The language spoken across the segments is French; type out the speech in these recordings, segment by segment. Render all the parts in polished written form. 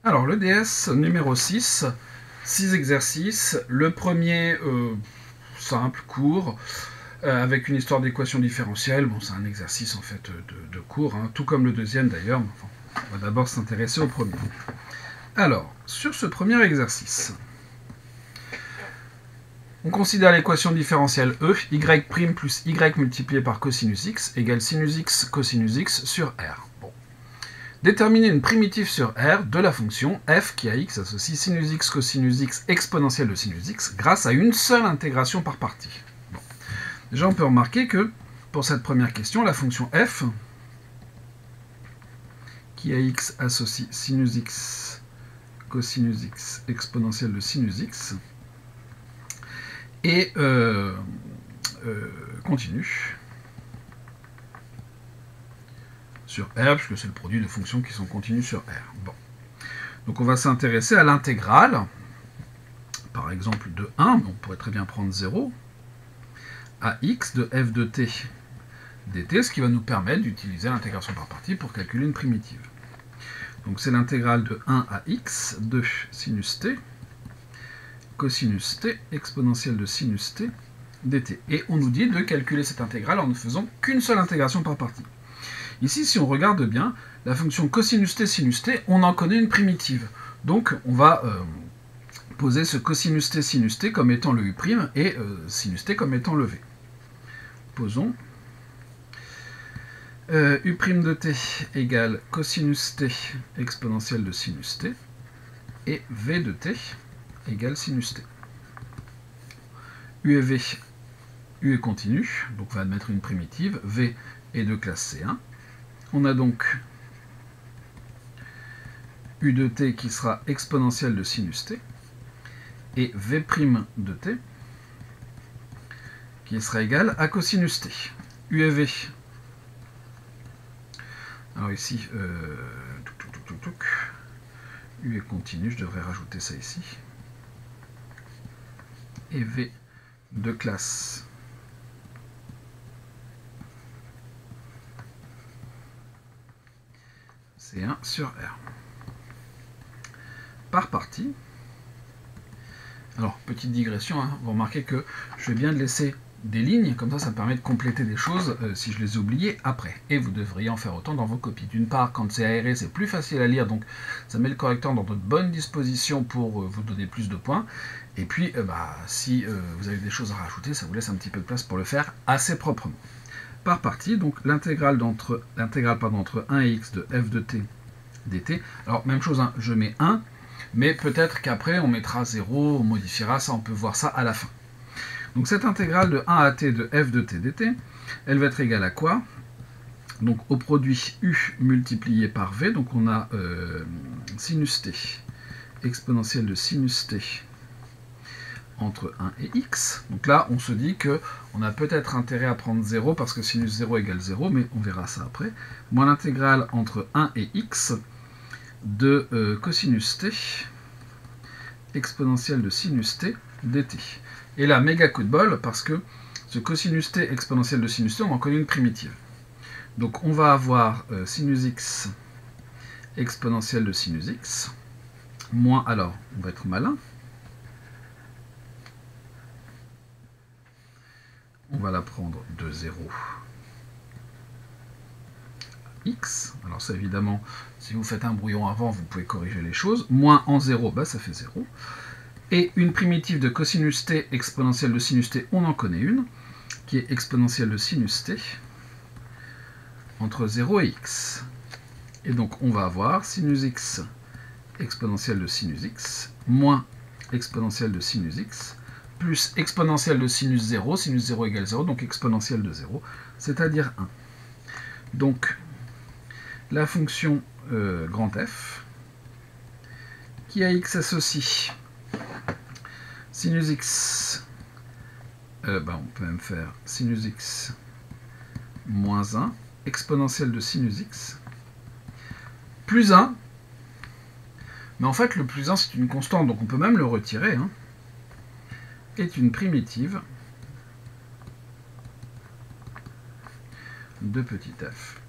Alors, le DS numéro 6, 6 exercices. Le premier, simple, court, avec une histoire d'équation différentielle. Bon, c'est un exercice en fait de cours, hein, tout comme le deuxième d'ailleurs. Enfin, on va d'abord s'intéresser au premier. Alors, sur ce premier exercice, on considère l'équation différentielle E, y' plus y multiplié par cosinus x égale sinus x cosinus x sur R. Bon. Déterminer une primitive sur R de la fonction f qui à x associe sinus x cosinus x exponentielle de sinus x grâce à une seule intégration par partie. Bon. Déjà, on peut remarquer que pour cette première question, la fonction f qui à x associe sinus x cosinus x exponentielle de sinus x et continue sur R, puisque c'est le produit de fonctions qui sont continues sur R. Bon. Donc on va s'intéresser à l'intégrale, par exemple de 1, on pourrait très bien prendre 0, à x de f de t dt, ce qui va nous permettre d'utiliser l'intégration par partie pour calculer une primitive. Donc c'est l'intégrale de 1 à x de sinus t, cosinus t, exponentielle de sinus t, dt. Et on nous dit de calculer cette intégrale en ne faisant qu'une seule intégration par partie. Ici, si on regarde bien, la fonction cosinus t, sinus t, on en connaît une primitive. Donc on va poser ce cosinus t, sinus t comme étant le u' et sinus t comme étant le v. Posons u' de t égale cosinus t exponentielle de sinus t et v de t égale sinus t. U et v, u est continu, donc on va admettre une primitive, v est de classe C1. On a donc u de t qui sera exponentielle de sinus t et v' de t qui sera égal à cosinus t. U et v. Alors ici, u est continu, je devrais rajouter ça ici. Et v de classe C1 sur R. Par partie. Alors, petite digression, hein, vous remarquez que je vais bien laisser des lignes, comme ça me permet de compléter des choses si je les ai oubliées après. Et vous devriez en faire autant dans vos copies. D'une part, quand c'est aéré, c'est plus facile à lire, donc ça met le correcteur dans de bonnes dispositions pour vous donner plus de points. Et puis, si vous avez des choses à rajouter, ça vous laisse un petit peu de place pour le faire assez proprement. Par partie, donc l'intégrale entre 1 et x de f de t dt. Alors, même chose, hein, je mets 1, mais peut-être qu'après, on mettra 0, on modifiera ça, on peut voir ça à la fin. Donc, cette intégrale de 1 à t de f de t dt, elle va être égale à quoi? Donc, au produit u multiplié par v, donc on a sinus t, exponentielle de sinus t, entre 1 et x. Donc là, on se dit qu'on a peut-être intérêt à prendre 0 parce que sinus 0 égale 0, mais on verra ça après. Moins l'intégrale entre 1 et x de cosinus t exponentielle de sinus t dt. Et là, méga coup de bol parce que ce cosinus t exponentielle de sinus t, on en connaît une primitive. Donc on va avoir sinus x exponentielle de sinus x moins, alors, on va être malin, on va la prendre de 0 à x. Alors ça, évidemment, si vous faites un brouillon avant, vous pouvez corriger les choses. Moins en 0, ça fait 0. Et une primitive de cosinus t exponentielle de sinus t, on en connaît une, qui est exponentielle de sinus t entre 0 et x. Et donc on va avoir sinus x exponentielle de sinus x moins exponentielle de sinus x plus exponentielle de sinus 0, sinus 0 égale 0, donc exponentielle de 0, c'est-à-dire 1. Donc, la fonction grand F, qui à x associe sinus x, on peut même faire sinus x moins 1, exponentielle de sinus x, plus 1, mais en fait, le plus 1, c'est une constante, donc on peut même le retirer, hein, est une primitive de petit f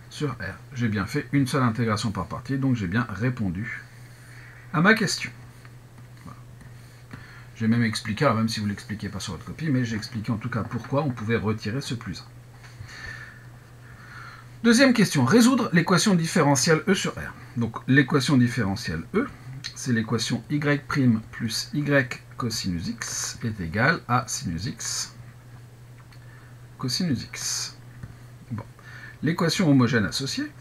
sur R. J'ai bien fait une seule intégration par partie, donc j'ai bien répondu à ma question. Voilà. J'ai même expliqué, alors même si vous ne l'expliquez pas sur votre copie, mais j'ai expliqué en tout cas pourquoi on pouvait retirer ce plus 1. Deuxième question, résoudre l'équation différentielle E sur R. Donc l'équation différentielle E, c'est l'équation y' plus y cosinus x est égal à sinus x cosinus x. Bon. L'équation homogène associée,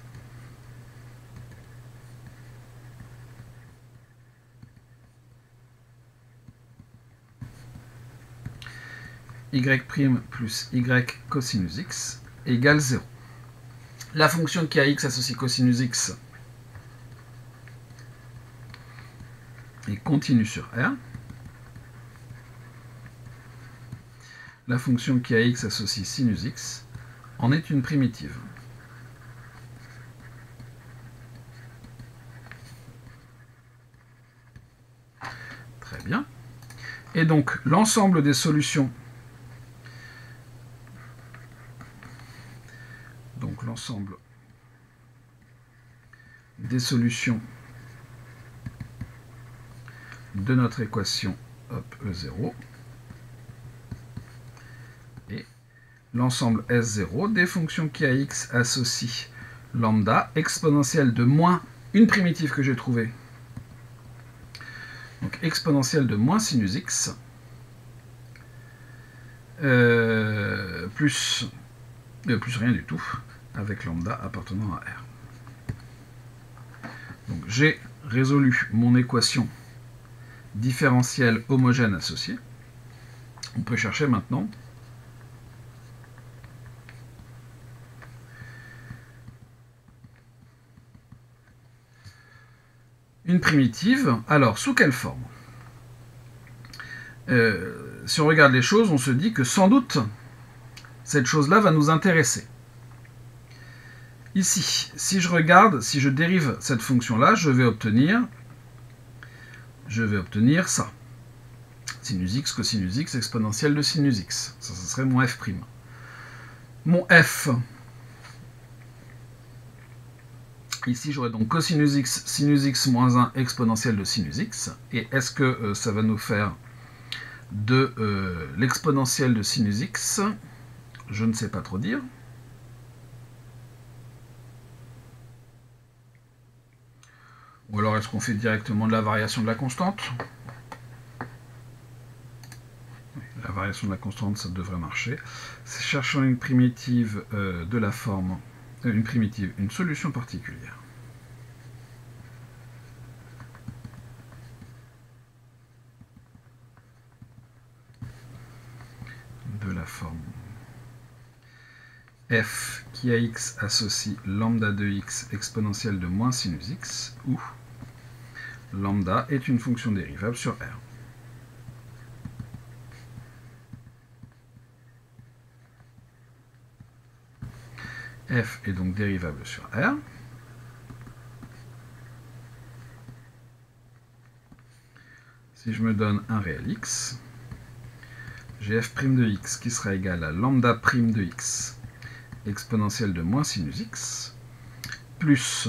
y' plus y cosinus x égale 0. La fonction qui a x associée cosinus x est continue sur R. La fonction qui a x associée sinus x en est une primitive. Très bien. Et donc, l'ensemble des solutions, de notre équation E0 et l'ensemble S0 des fonctions qui à x associent lambda exponentielle de moins une primitive que j'ai trouvée. Donc exponentielle de moins sinus x plus rien du tout avec lambda appartenant à R. Donc j'ai résolu mon équation différentielle homogène associée. On peut chercher maintenant une primitive. Alors, sous quelle forme? Si on regarde les choses, on se dit que sans doute, cette chose-là va nous intéresser. Ici, si je dérive cette fonction-là, je vais obtenir ça. Sinus x, cosinus x, exponentielle de sinus x. Ça serait mon f'. Mon f, ici j'aurai donc cosinus x, sinus x moins 1, exponentielle de sinus x. Et est-ce que ça va nous faire de l'exponentielle de sinus x? Je ne sais pas trop dire. Ou alors est-ce qu'on fait directement de la variation de la constante? La variation de la constante, ça devrait marcher. Cherchons une primitive de la forme, une solution particulière. De la forme f qui à x associe lambda de x exponentielle de moins sinus x, où lambda est une fonction dérivable sur R. F est donc dérivable sur R. Si je me donne un réel x, j'ai f' de x qui sera égal à lambda' de x exponentielle de moins sinus x, plus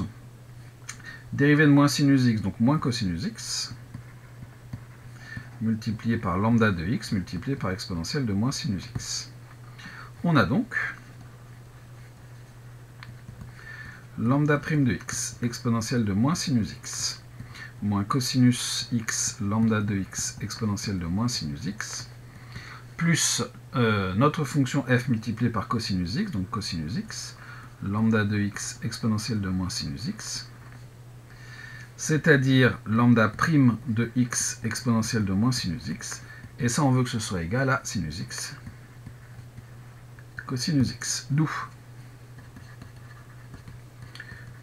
dérivée de moins sinus x, donc moins cosinus x, multiplié par lambda de x, multiplié par exponentielle de moins sinus x. On a donc lambda' de x, exponentielle de moins sinus x, moins cosinus x, lambda de x, exponentielle de moins sinus x, plus notre fonction f multipliée par cosinus x, donc cosinus x, lambda de x, exponentielle de moins sinus x, c'est-à-dire lambda' de x, exponentielle de moins sinus x, et ça on veut que ce soit égal à sinus x, cosinus x, d'où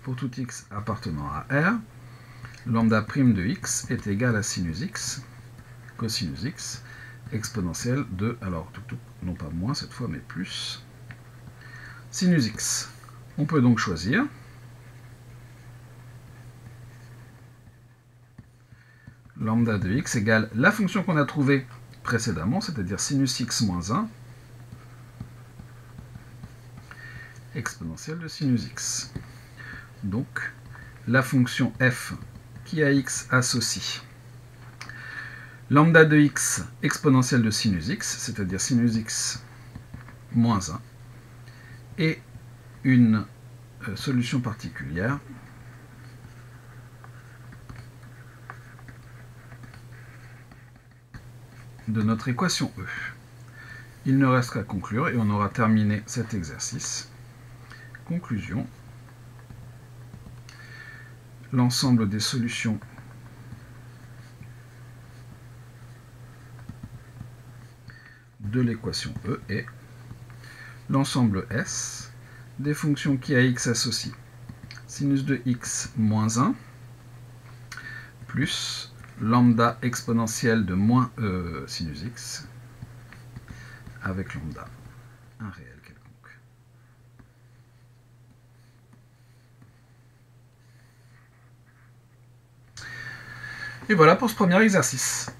pour tout x appartenant à R, lambda' de x est égal à sinus x, cosinus x, exponentielle de, alors non pas moins cette fois, mais plus, sinus x. On peut donc choisir lambda de x égale la fonction qu'on a trouvée précédemment, c'est-à-dire sinus x moins 1, exponentielle de sinus x. Donc, la fonction f qui à x associe lambda de x exponentielle de sinus x, c'est-à-dire sinus x moins 1, et une solution particulière de notre équation E. Il ne reste qu'à conclure et on aura terminé cet exercice. Conclusion. L'ensemble des solutions de l'équation E est l'ensemble S des fonctions qui à x associent sinus de x moins 1 plus lambda exponentielle de moins sinus x avec lambda, un réel quelconque. Et voilà pour ce premier exercice.